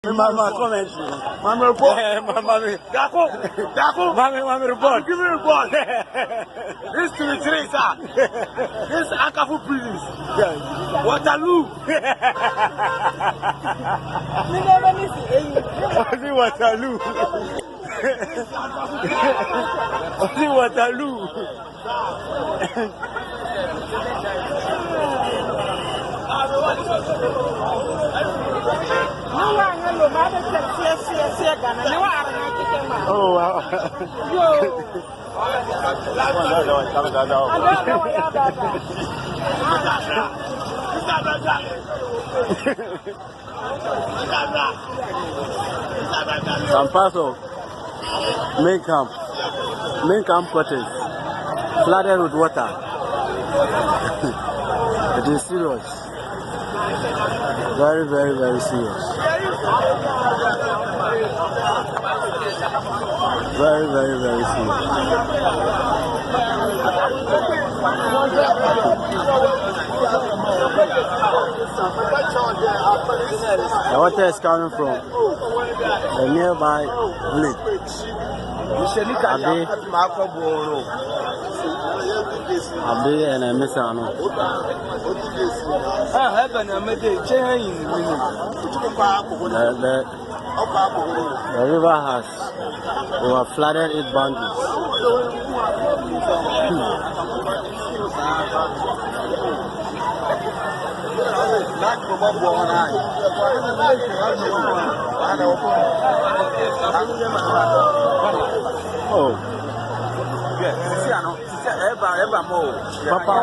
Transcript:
Mama, comment. Mama report. Mama, Dako. Mama report. Give me a report. This to the three, sir. This Akafu prisons. Waterloo. Only Waterloo. Only Waterloo. Oh wow. Some parts of main camp quarters flooded with water. It is serious. Very, very, very serious. Very, very, very serious. The water is coming from the nearby village. Abi and Messano. The river has flooded its boundaries. Oh. Papa.